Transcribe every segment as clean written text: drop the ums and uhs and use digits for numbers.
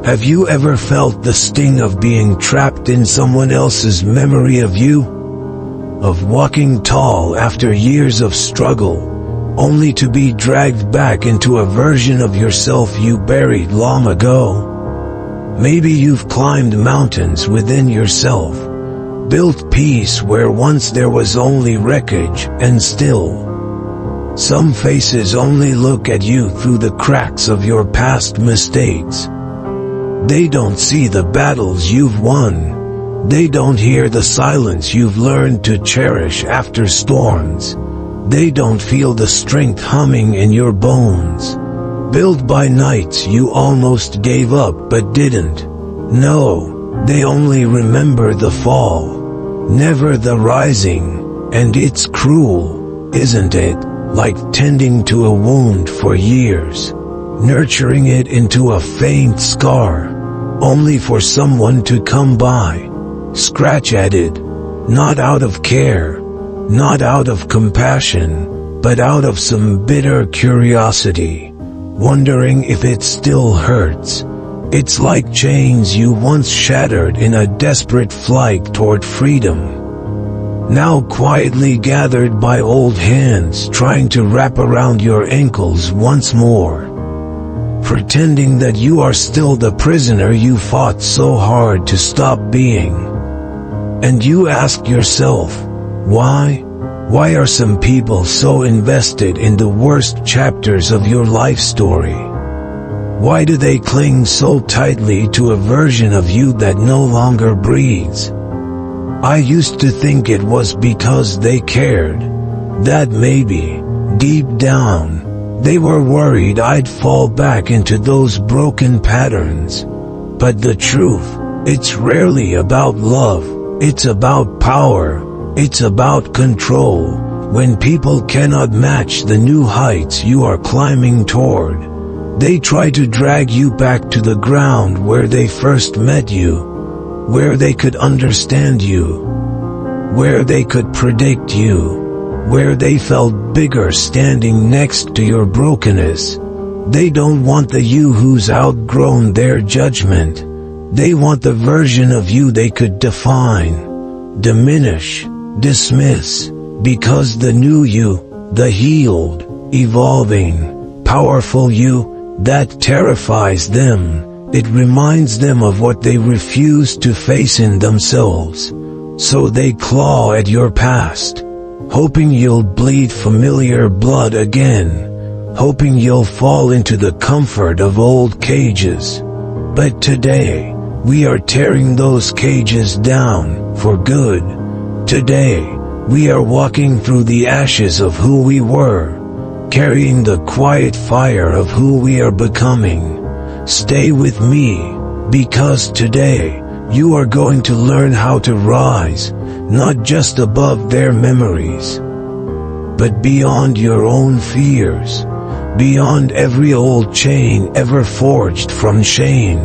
Have you ever felt the sting of being trapped in someone else's memory of you? Of walking tall after years of struggle, only to be dragged back into a version of yourself you buried long ago? Maybe you've climbed mountains within yourself, built peace where once there was only wreckage, and still, some faces only look at you through the cracks of your past mistakes. They don't see the battles you've won. They don't hear the silence you've learned to cherish after storms. They don't feel the strength humming in your bones, built by nights you almost gave up but didn't. No, they only remember the fall, never the rising, and it's cruel, isn't it? Like tending to a wound for years, nurturing it into a faint scar, only for someone to come by, scratch at it, not out of care, not out of compassion, but out of some bitter curiosity, wondering if it still hurts. It's like chains you once shattered in a desperate flight toward freedom, now quietly gathered by old hands trying to wrap around your ankles once more, pretending that you are still the prisoner you fought so hard to stop being. And you ask yourself, why? Why are some people so invested in the worst chapters of your life story? Why do they cling so tightly to a version of you that no longer breathes? I used to think it was because they cared, that maybe, deep down, they were worried I'd fall back into those broken patterns. But the truth, it's rarely about love, it's about power, it's about control. When people cannot match the new heights you are climbing toward, they try to drag you back to the ground where they first met you, where they could understand you, where they could predict you, where they felt bigger standing next to your brokenness. They don't want the you who's outgrown their judgment. They want the version of you they could define, diminish, dismiss, because the new you, the healed, evolving, powerful you, that terrifies them. It reminds them of what they refuse to face in themselves. So they claw at your past, hoping you'll bleed familiar blood again, hoping you'll fall into the comfort of old cages. But today, we are tearing those cages down, for good. Today, we are walking through the ashes of who we were, carrying the quiet fire of who we are becoming. Stay with me, because today, you are going to learn how to rise, not just above their memories, but beyond your own fears, beyond every old chain ever forged from shame.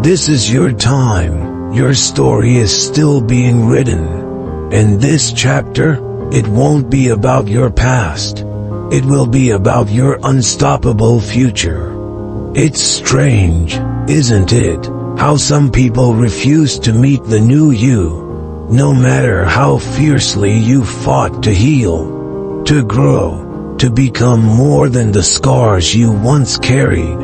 This is your time, your story is still being written, and this chapter, it won't be about your past, it will be about your unstoppable future. It's strange, isn't it, how some people refuse to meet the new you, no matter how fiercely you fought to heal, to grow, to become more than the scars you once carried.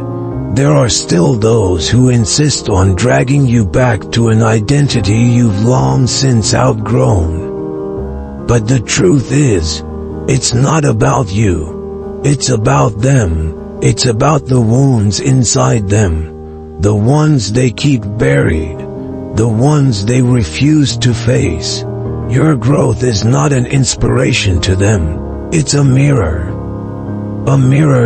There are still those who insist on dragging you back to an identity you've long since outgrown. But the truth is, it's not about you, it's about them. It's about the wounds inside them, the ones they keep buried, the ones they refuse to face. Your growth is not an inspiration to them, it's a mirror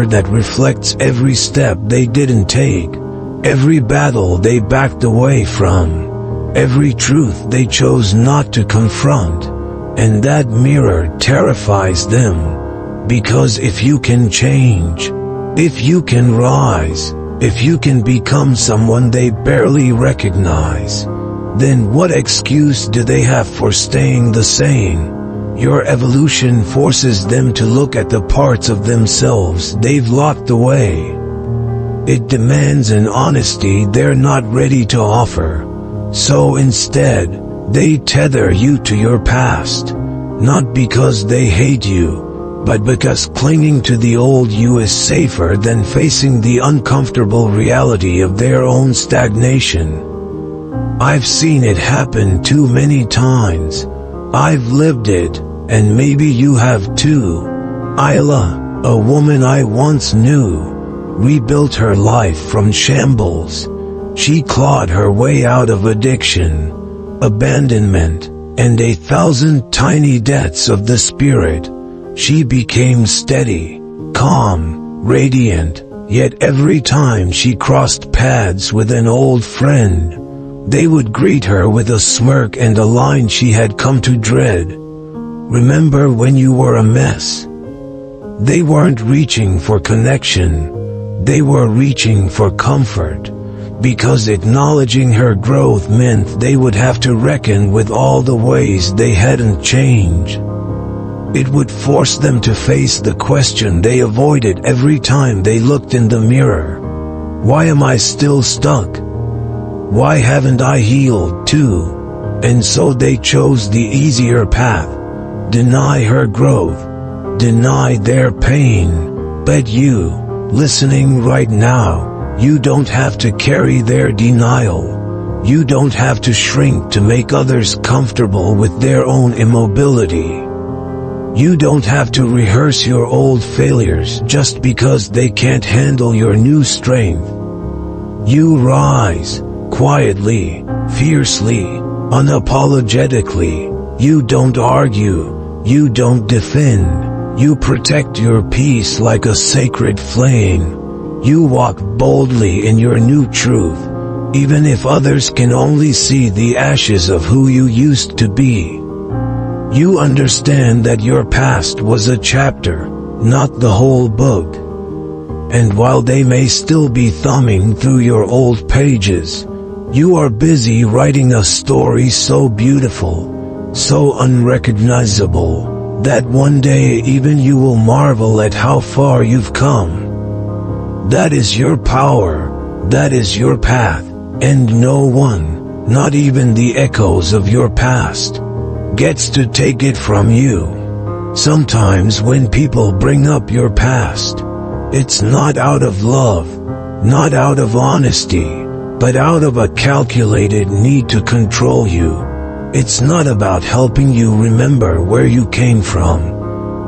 that reflects every step they didn't take, every battle they backed away from, every truth they chose not to confront. And that mirror terrifies them, because if you can change, if you can rise, if you can become someone they barely recognize, then what excuse do they have for staying the same? Your evolution forces them to look at the parts of themselves they've locked away. It demands an honesty they're not ready to offer. So instead, they tether you to your past, not because they hate you, but because clinging to the old you is safer than facing the uncomfortable reality of their own stagnation. I've seen it happen too many times. I've lived it, and maybe you have too. Isla, a woman I once knew, rebuilt her life from shambles. She clawed her way out of addiction, abandonment, and 1,000 tiny deaths of the spirit. She became steady, calm, radiant, yet every time she crossed paths with an old friend, they would greet her with a smirk and a line she had come to dread. Remember when you were a mess? They weren't reaching for connection, they were reaching for comfort, because acknowledging her growth meant they would have to reckon with all the ways they hadn't changed. It would force them to face the question they avoided every time they looked in the mirror. Why am I still stuck? Why haven't I healed too? And so they chose the easier path. Deny her growth. Deny their pain. But you, listening right now, you don't have to carry their denial. You don't have to shrink to make others comfortable with their own immobility. You don't have to rehearse your old failures just because they can't handle your new strength. You rise, quietly, fiercely, unapologetically. You don't argue, you don't defend, you protect your peace like a sacred flame. You walk boldly in your new truth, even if others can only see the ashes of who you used to be. You understand that your past was a chapter, not the whole book. And while they may still be thumbing through your old pages, you are busy writing a story so beautiful, so unrecognizable, that one day even you will marvel at how far you've come. That is your power, that is your path, and no one, not even the echoes of your past, gets to take it from you. Sometimes when people bring up your past, it's not out of love, not out of honesty, but out of a calculated need to control you. It's not about helping you remember where you came from.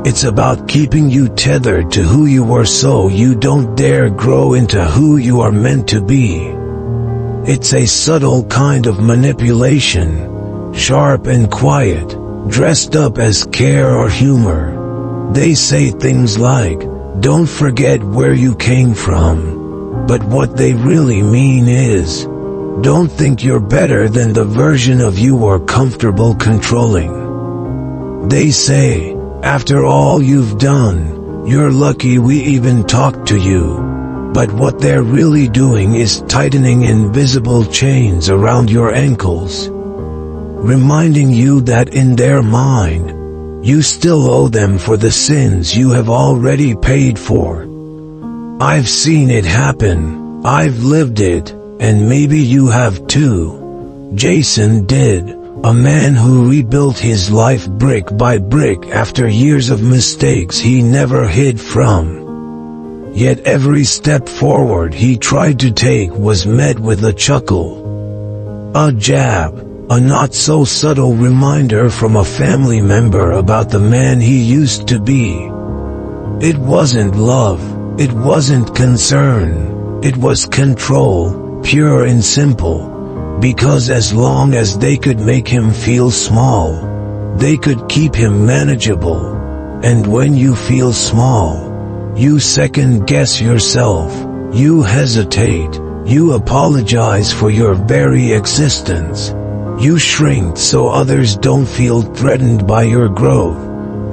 It's about keeping you tethered to who you were so you don't dare grow into who you are meant to be. It's a subtle kind of manipulation, sharp and quiet, dressed up as care or humor. They say things like, "Don't forget where you came from." But what they really mean is, don't think you're better than the version of you you're comfortable controlling. They say, after all you've done, you're lucky we even talked to you. But what they're really doing is tightening invisible chains around your ankles, reminding you that in their mind, you still owe them for the sins you have already paid for. I've seen it happen, I've lived it, and maybe you have too. Jason did, a man who rebuilt his life brick by brick after years of mistakes he never hid from. Yet every step forward he tried to take was met with a chuckle, a jab, a not-so-subtle reminder from a family member about the man he used to be. It wasn't love, it wasn't concern, it was control, pure and simple. Because as long as they could make him feel small, they could keep him manageable. And when you feel small, you second-guess yourself, you hesitate, you apologize for your very existence. You shrink so others don't feel threatened by your growth,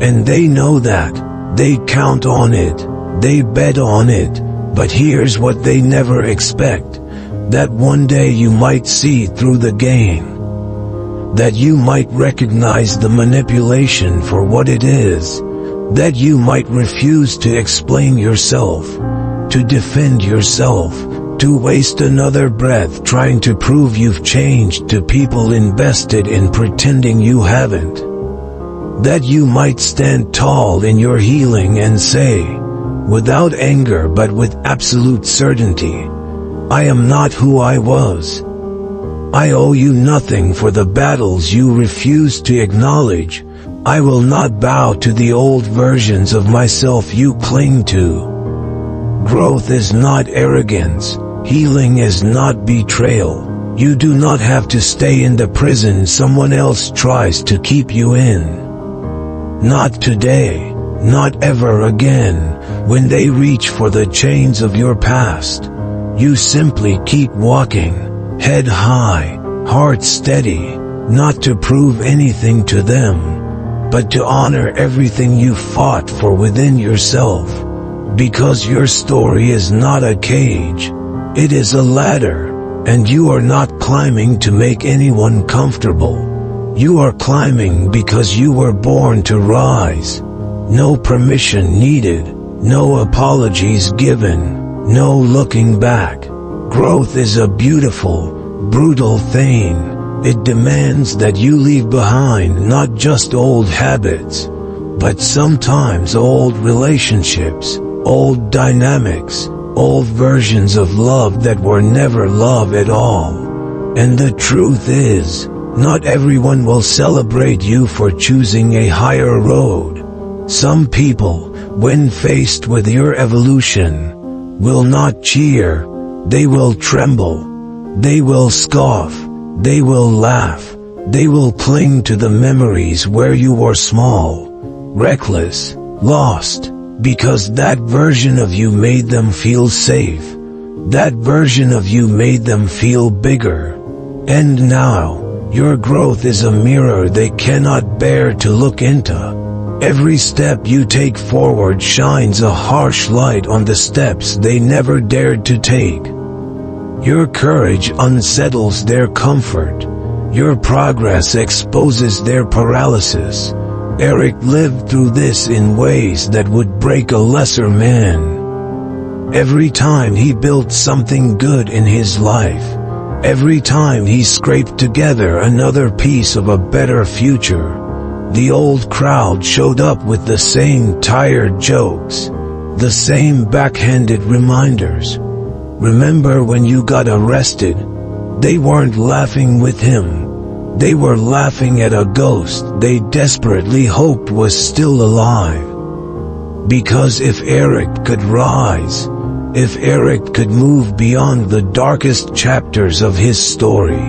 and they know that, they count on it, they bet on it, but here's what they never expect, that one day you might see through the game, that you might recognize the manipulation for what it is, that you might refuse to explain yourself, to defend yourself, to waste another breath trying to prove you've changed to people invested in pretending you haven't. That you might stand tall in your healing and say, without anger but with absolute certainty, I am not who I was. I owe you nothing for the battles you refuse to acknowledge. I will not bow to the old versions of myself you cling to. Growth is not arrogance. Healing is not betrayal. You do not have to stay in the prison someone else tries to keep you in. Not today, not ever again. When they reach for the chains of your past, you simply keep walking, head high, heart steady, not to prove anything to them, but to honor everything you fought for within yourself. Because your story is not a cage. It is a ladder, and you are not climbing to make anyone comfortable. You are climbing because you were born to rise. No permission needed, no apologies given, no looking back. Growth is a beautiful, brutal thing. It demands that you leave behind not just old habits, but sometimes old relationships, old dynamics, old versions of love that were never love at all. And the truth is, not everyone will celebrate you for choosing a higher road. Some people, when faced with your evolution, will not cheer. They will tremble. They will scoff. They will laugh. They will cling to the memories where you were small, reckless, lost. Because that version of you made them feel safe. That version of you made them feel bigger. And now, your growth is a mirror they cannot bear to look into. Every step you take forward shines a harsh light on the steps they never dared to take. Your courage unsettles their comfort. Your progress exposes their paralysis. Eric lived through this in ways that would break a lesser man. Every time he built something good in his life, every time he scraped together another piece of a better future, the old crowd showed up with the same tired jokes, the same backhanded reminders. Remember when you got arrested? They weren't laughing with him. They were laughing at a ghost they desperately hoped was still alive. Because if Eric could rise, if Eric could move beyond the darkest chapters of his story,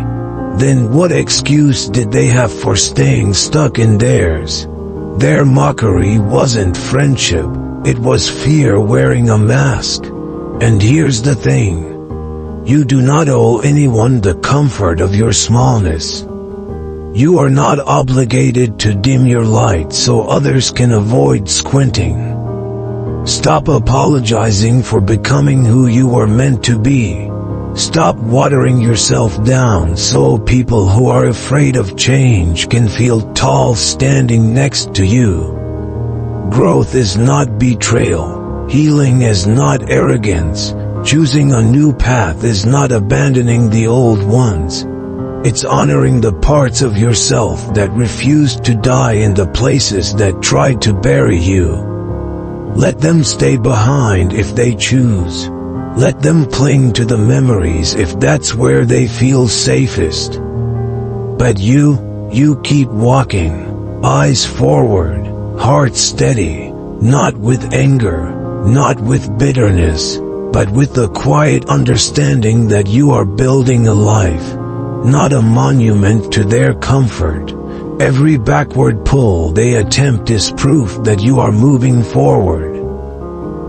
then what excuse did they have for staying stuck in theirs? Their mockery wasn't friendship, it was fear wearing a mask. And here's the thing. You do not owe anyone the comfort of your smallness. You are not obligated to dim your light so others can avoid squinting. Stop apologizing for becoming who you were meant to be. Stop watering yourself down so people who are afraid of change can feel tall standing next to you. Growth is not betrayal. Healing is not arrogance. Choosing a new path is not abandoning the old ones. It's honoring the parts of yourself that refused to die in the places that tried to bury you. Let them stay behind if they choose. Let them cling to the memories if that's where they feel safest. But you keep walking, eyes forward, heart steady, not with anger, not with bitterness, but with the quiet understanding that you are building a life, not a monument to their comfort. Every backward pull they attempt is proof that you are moving forward.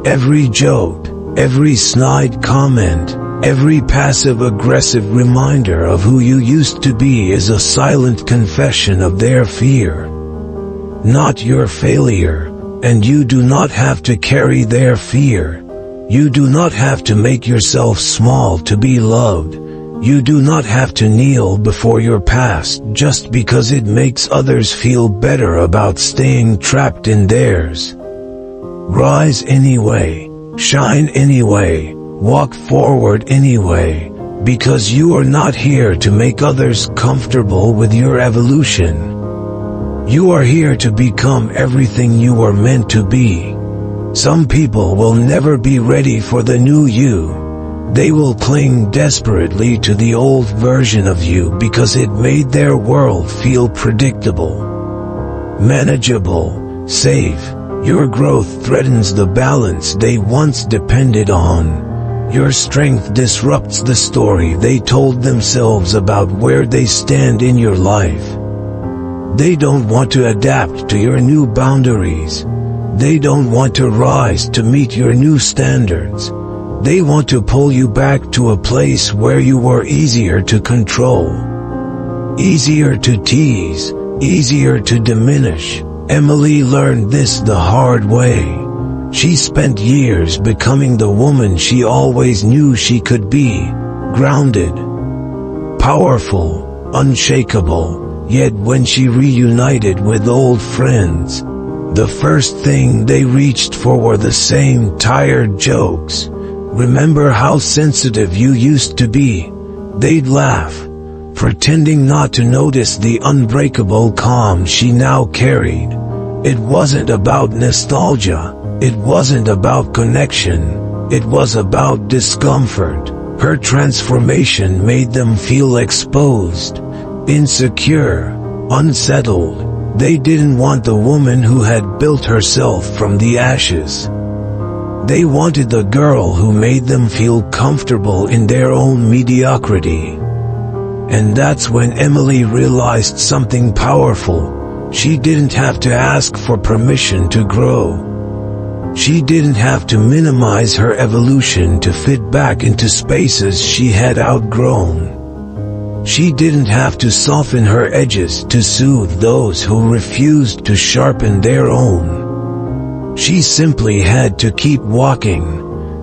Every joke, every snide comment, every passive-aggressive reminder of who you used to be is a silent confession of their fear. Not your failure, and you do not have to carry their fear. You do not have to make yourself small to be loved. You do not have to kneel before your past just because it makes others feel better about staying trapped in theirs. Rise anyway, Shine anyway, walk forward anyway, because you are not here to make others comfortable with your evolution. You are here to become everything you are meant to be. Some people will never be ready for the new you. They will cling desperately to the old version of you because it made their world feel predictable, manageable, safe. Your growth threatens the balance they once depended on. Your strength disrupts the story they told themselves about where they stand in your life. They don't want to adapt to your new boundaries. They don't want to rise to meet your new standards. They want to pull you back to a place where you were easier to control, easier to tease, easier to diminish. Emily learned this the hard way. She spent years becoming the woman she always knew she could be, grounded, powerful, unshakable. Yet when she reunited with old friends, the first thing they reached for were the same tired jokes. "Remember how sensitive you used to be?" They'd laugh, pretending not to notice the unbreakable calm she now carried. It wasn't about nostalgia. It wasn't about connection. It was about discomfort. Her transformation made them feel exposed, insecure, unsettled. They didn't want the woman who had built herself from the ashes. They wanted the girl who made them feel comfortable in their own mediocrity. And that's when Emily realized something powerful. She didn't have to ask for permission to grow. She didn't have to minimize her evolution to fit back into spaces she had outgrown. She didn't have to soften her edges to soothe those who refused to sharpen their own. She simply had to keep walking,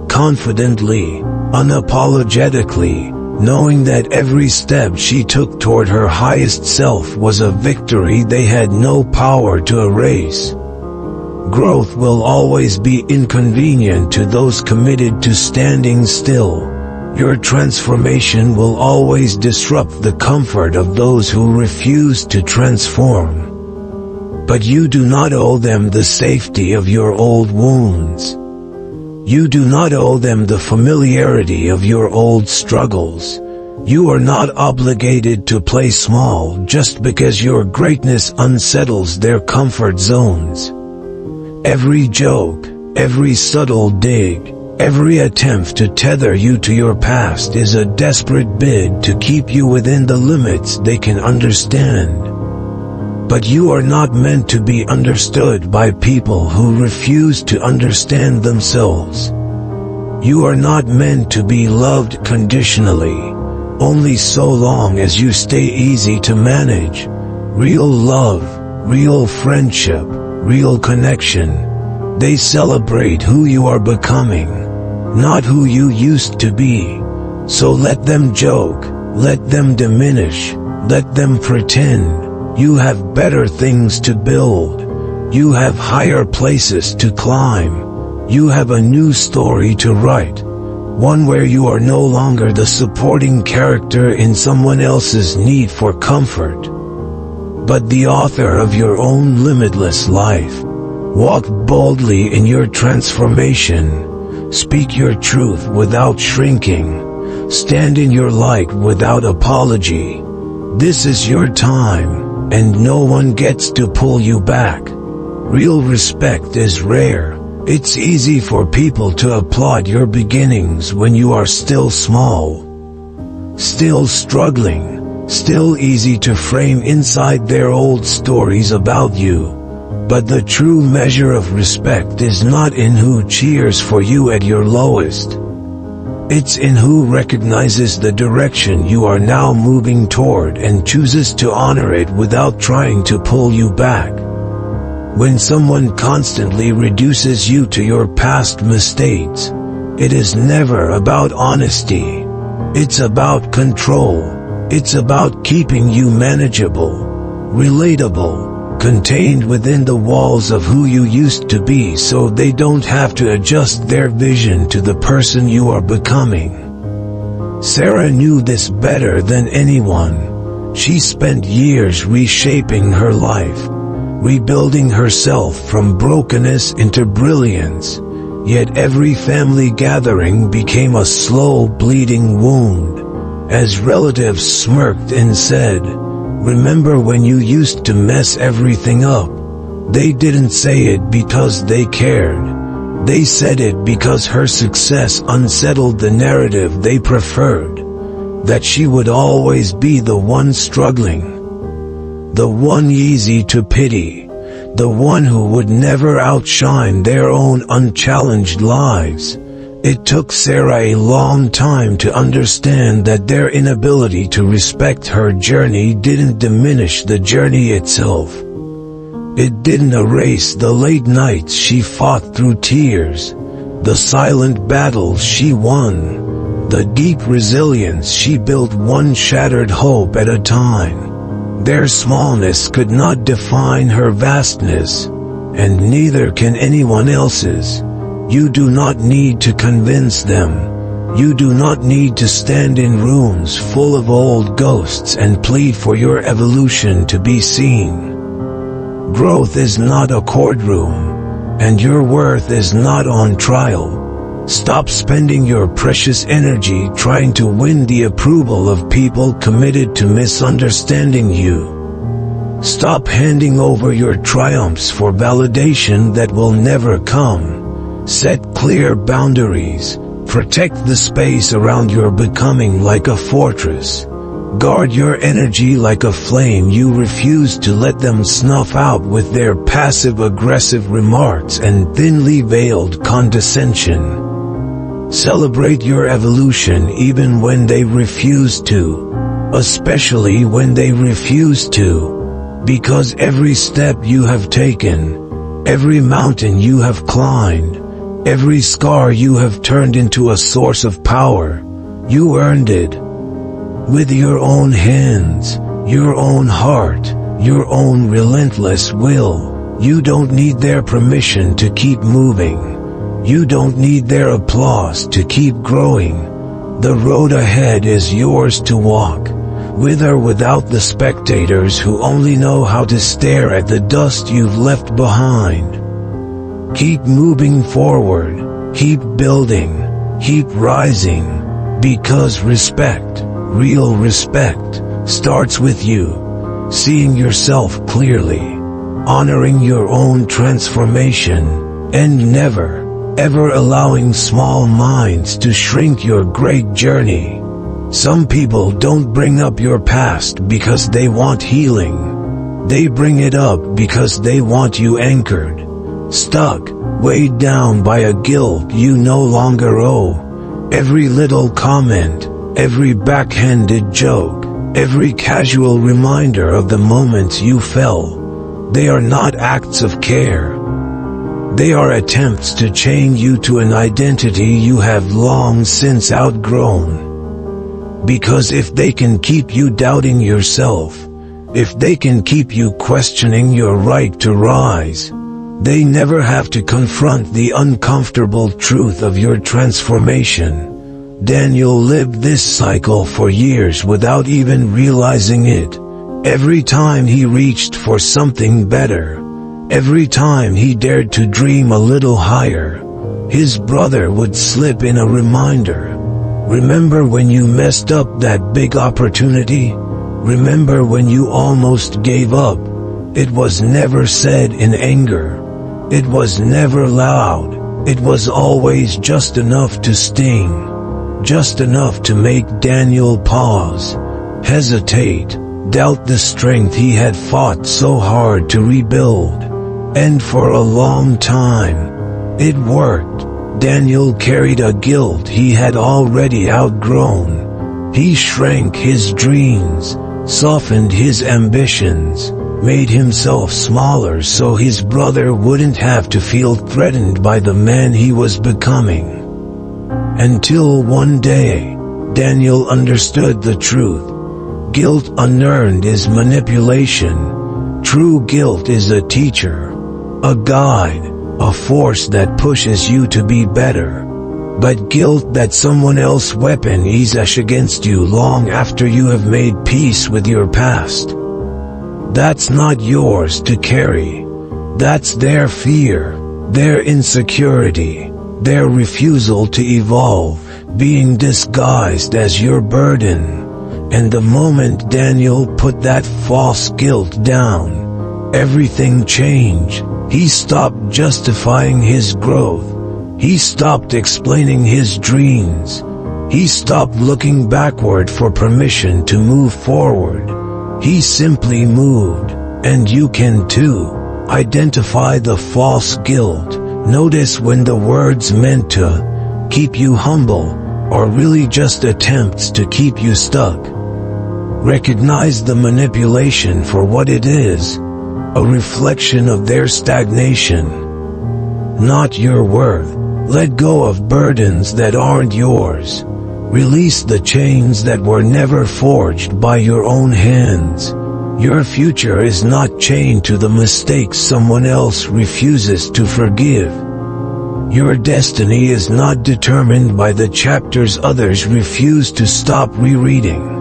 confidently, unapologetically, knowing that every step she took toward her highest self was a victory they had no power to erase. Growth will always be inconvenient to those committed to standing still. Your transformation will always disrupt the comfort of those who refuse to transform. But you do not owe them the safety of your old wounds. You do not owe them the familiarity of your old struggles. You are not obligated to play small just because your greatness unsettles their comfort zones. Every joke, every subtle dig, every attempt to tether you to your past is a desperate bid to keep you within the limits they can understand. But you are not meant to be understood by people who refuse to understand themselves. You are not meant to be loved conditionally, only so long as you stay easy to manage. Real love, real friendship, real connection, they celebrate who you are becoming, not who you used to be. So let them joke, let them diminish, let them pretend. You have better things to build. You have higher places to climb. You have a new story to write. One where you are no longer the supporting character in someone else's need for comfort, but the author of your own limitless life. Walk boldly in your transformation. Speak your truth without shrinking. Stand in your light without apology. This is your time. And no one gets to pull you back. Real respect is rare. It's easy for people to applaud your beginnings when you are still small, still struggling, still easy to frame inside their old stories about you. But the true measure of respect is not in who cheers for you at your lowest. It's in who recognizes the direction you are now moving toward and chooses to honor it without trying to pull you back. When someone constantly reduces you to your past mistakes, it is never about honesty. It's about control. It's about keeping you manageable, relatable, contained within the walls of who you used to be, so they don't have to adjust their vision to the person you are becoming. Sarah knew this better than anyone. She spent years reshaping her life, rebuilding herself from brokenness into brilliance. Yet every family gathering became a slow bleeding wound, as relatives smirked and said, "Remember when you used to mess everything up?" They didn't say it because they cared. They said it because her success unsettled the narrative they preferred, that she would always be the one struggling, the one easy to pity, the one who would never outshine their own unchallenged lives. It took Sarah a long time to understand that their inability to respect her journey didn't diminish the journey itself. It didn't erase the late nights she fought through tears, the silent battles she won, the deep resilience she built one shattered hope at a time. Their smallness could not define her vastness, and neither can anyone else's. You do not need to convince them. You do not need to stand in rooms full of old ghosts and plead for your evolution to be seen. Growth is not a courtroom, and your worth is not on trial. Stop spending your precious energy trying to win the approval of people committed to misunderstanding you. Stop handing over your triumphs for validation that will never come. Set clear boundaries. Protect the space around your becoming like a fortress. Guard your energy like a flame you refuse to let them snuff out with their passive-aggressive remarks and thinly veiled condescension. Celebrate your evolution even when they refuse to, especially when they refuse to, because every step you have taken, every mountain you have climbed, every scar you have turned into a source of power, you earned it. With your own hands, your own heart, your own relentless will. You don't need their permission to keep moving. You don't need their applause to keep growing. The road ahead is yours to walk, with or without the spectators who only know how to stare at the dust you've left behind. Keep moving forward, keep building, keep rising, because respect, real respect, starts with you, seeing yourself clearly, honoring your own transformation, and never, ever allowing small minds to shrink your great journey. Some people don't bring up your past because they want healing. They bring it up because they want you anchored, stuck, weighed down by a guilt you no longer owe. Every little comment, every backhanded joke, every casual reminder of the moments you fell, they are not acts of care. They are attempts to chain you to an identity you have long since outgrown. Because if they can keep you doubting yourself, if they can keep you questioning your right to rise, they never have to confront the uncomfortable truth of your transformation. Daniel lived this cycle for years without even realizing it. Every time he reached for something better, every time he dared to dream a little higher, his brother would slip in a reminder. Remember when you messed up that big opportunity? Remember when you almost gave up? It was never said in anger. It was never loud. It was always just enough to sting. Just enough to make Daniel pause, hesitate, doubt the strength he had fought so hard to rebuild. And for a long time, it worked. Daniel carried a guilt he had already outgrown. He shrank his dreams, softened his ambitions, made himself smaller so his brother wouldn't have to feel threatened by the man he was becoming. Until one day, Daniel understood the truth. Guilt unearned is manipulation. True guilt is a teacher, a guide, a force that pushes you to be better. But guilt that someone else weapons against you long after you have made peace with your past. That's not yours to carry. That's their fear, their insecurity, their refusal to evolve, being disguised as your burden. And the moment Daniel put that false guilt down, everything changed. He stopped justifying his growth. He stopped explaining his dreams. He stopped looking backward for permission to move forward. He simply moved, and you can too. Identify the false guilt. Notice when the words meant to keep you humble, or really just attempts to keep you stuck. Recognize the manipulation for what it is, a reflection of their stagnation, not your worth. Let go of burdens that aren't yours. Release the chains that were never forged by your own hands. Your future is not chained to the mistakes someone else refuses to forgive. Your destiny is not determined by the chapters others refuse to stop rereading.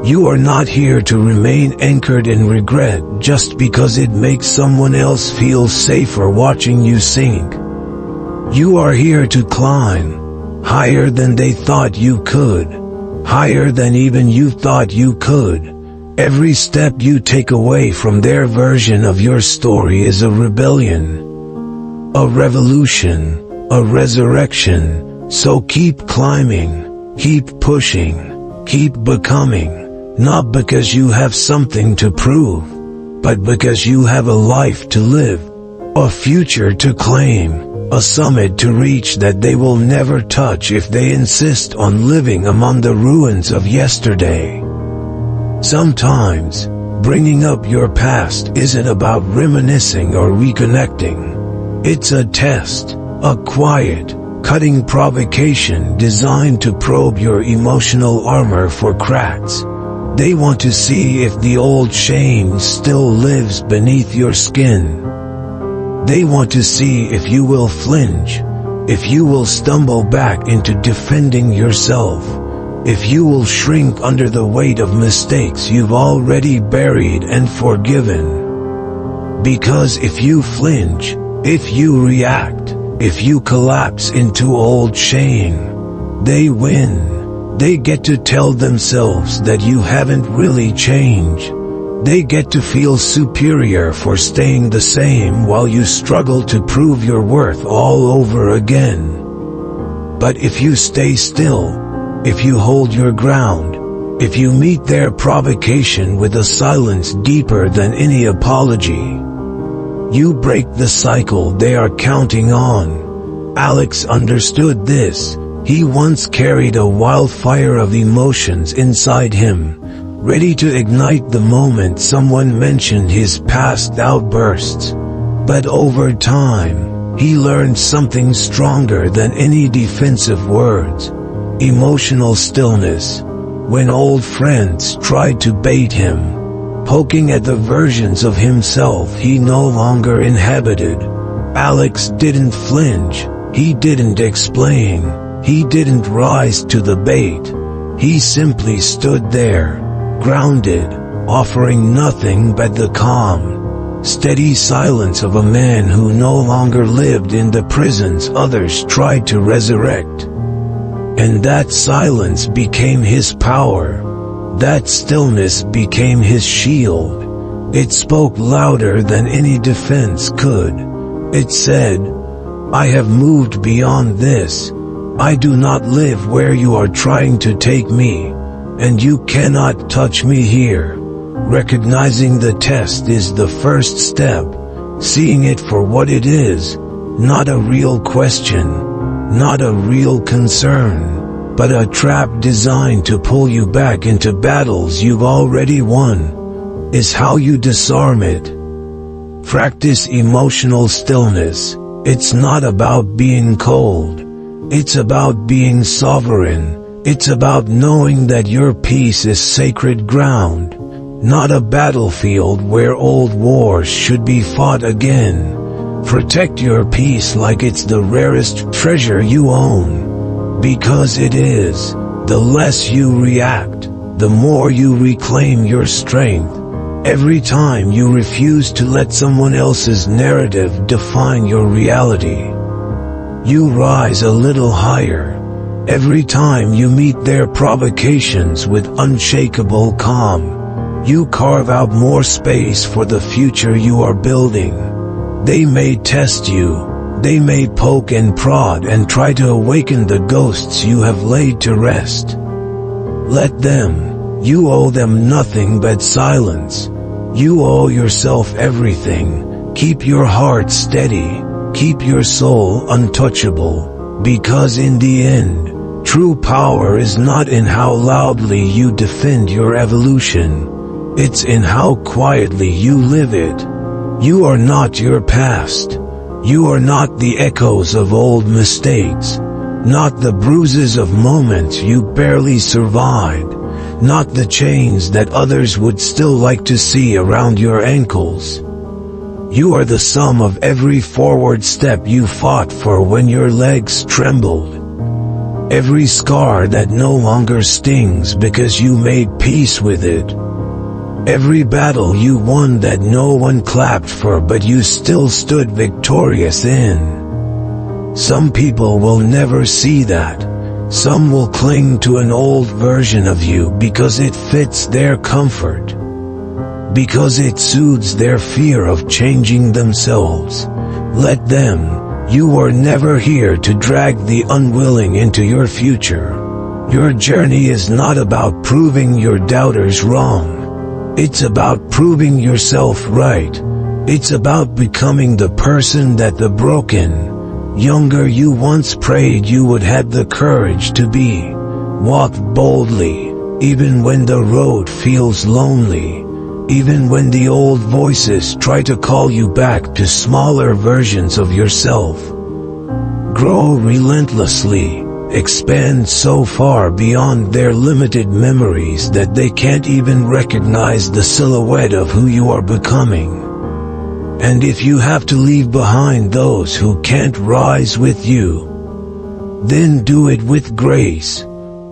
You are not here to remain anchored in regret just because it makes someone else feel safer watching you sink. You are here to climb, higher than they thought you could, higher than even you thought you could. Every step you take away from their version of your story is a rebellion, a revolution, a resurrection. So keep climbing, keep pushing, keep becoming. Not because you have something to prove, but because you have a life to live, a future to claim, a summit to reach that they will never touch if they insist on living among the ruins of yesterday. Sometimes, bringing up your past isn't about reminiscing or reconnecting. It's a test, a quiet, cutting provocation designed to probe your emotional armor for cracks. They want to see if the old shame still lives beneath your skin. They want to see if you will flinch, if you will stumble back into defending yourself, if you will shrink under the weight of mistakes you've already buried and forgiven. Because if you flinch, if you react, if you collapse into old shame, they win. They get to tell themselves that you haven't really changed. They get to feel superior for staying the same while you struggle to prove your worth all over again. But if you stay still, if you hold your ground, if you meet their provocation with a silence deeper than any apology, you break the cycle they are counting on. Alex understood this. He once carried a wildfire of emotions inside him, ready to ignite the moment someone mentioned his past outbursts. But over time, he learned something stronger than any defensive words: emotional stillness. When old friends tried to bait him, poking at the versions of himself he no longer inhabited, Alex didn't flinch, he didn't explain. He didn't rise to the bait. He simply stood there, grounded, offering nothing but the calm, steady silence of a man who no longer lived in the prisons others tried to resurrect. And that silence became his power. That stillness became his shield. It spoke louder than any defense could. It said, "I have moved beyond this. I do not live where you are trying to take me, and you cannot touch me here." Recognizing the test is the first step, seeing it for what it is, not a real question, not a real concern, but a trap designed to pull you back into battles you've already won, is how you disarm it. Practice emotional stillness. It's not about being cold. It's about being sovereign. It's about knowing that your peace is sacred ground. not a battlefield where old wars should be fought again. Protect your peace like it's the rarest treasure you own, because it is. The less you react, the more you reclaim your strength. Every time you refuse to let someone else's narrative define your reality, you rise a little higher. Every time you meet their provocations with unshakable calm, you carve out more space for the future you are building. They may test you, they may poke and prod and try to awaken the ghosts you have laid to rest. Let them. You owe them nothing but silence. You owe yourself everything. Keep your heart steady, keep your soul untouchable, because in the end, true power is not in how loudly you defend your evolution. It's in how quietly you live it. You are not your past. You are not the echoes of old mistakes, not the bruises of moments you barely survived, not the chains that others would still like to see around your ankles. You are the sum of every forward step you fought for when your legs trembled, every scar that no longer stings because you made peace with it. Every battle you won that no one clapped for but you still stood victorious in. Some people will never see that. Some will cling to an old version of you because it fits their comfort, because it soothes their fear of changing themselves. Let them. You were never here to drag the unwilling into your future. Your journey is not about proving your doubters wrong. It's about proving yourself right. It's about becoming the person that the broken, younger you once prayed you would have the courage to be. Walk boldly, even when the road feels lonely, even when the old voices try to call you back to smaller versions of yourself. Grow relentlessly. Expand so far beyond their limited memories that they can't even recognize the silhouette of who you are becoming. And if you have to leave behind those who can't rise with you, then do it with grace,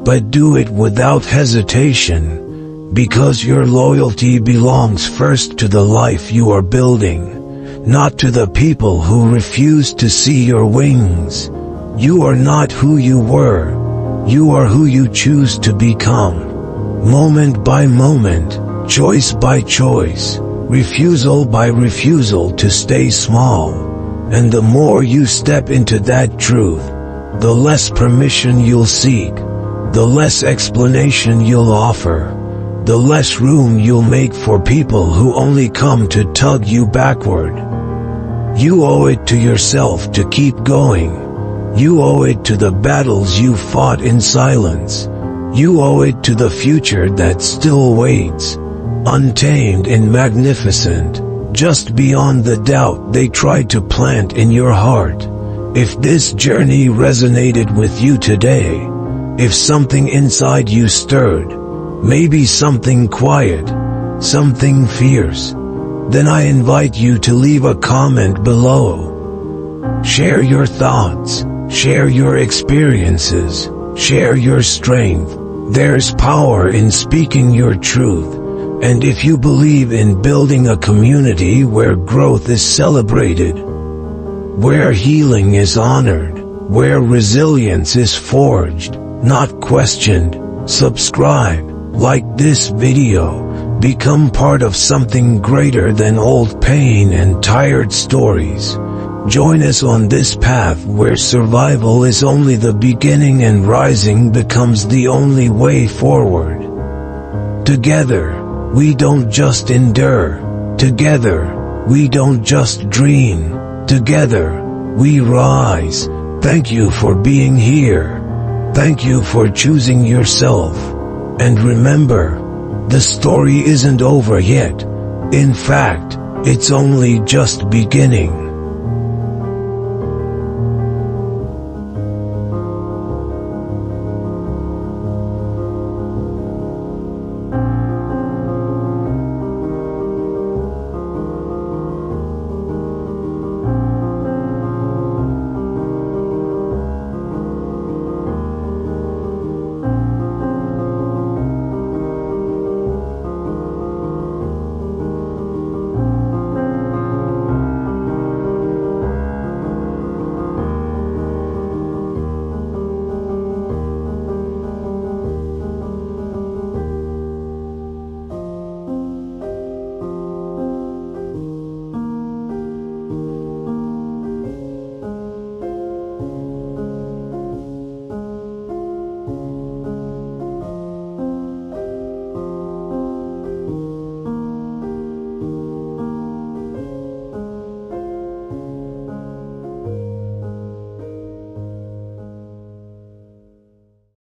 but do it without hesitation, because your loyalty belongs first to the life you are building, not to the people who refuse to see your wings. You are not who you were. You are who you choose to become. Moment by moment, choice by choice, refusal by refusal to stay small. And the more you step into that truth, the less permission you'll seek, the less explanation you'll offer, the less room you'll make for people who only come to tug you backward. You owe it to yourself to keep going. You owe it to the battles you fought in silence. You owe it to the future that still waits, untamed and magnificent, just beyond the doubt they tried to plant in your heart. If this journey resonated with you today, if something inside you stirred, maybe something quiet, something fierce, then I invite you to leave a comment below. Share your thoughts. Share your experiences, share your strength. There's power in speaking your truth. And if you believe in building a community where growth is celebrated, where healing is honored, where resilience is forged, not questioned, subscribe, like this video, become part of something greater than old pain and tired stories. Join us on this path where survival is only the beginning and rising becomes the only way forward. Together, we don't just endure. Together, we don't just dream. Together, we rise. Thank you for being here. Thank you for choosing yourself. And remember, the story isn't over yet. In fact, it's only just beginning.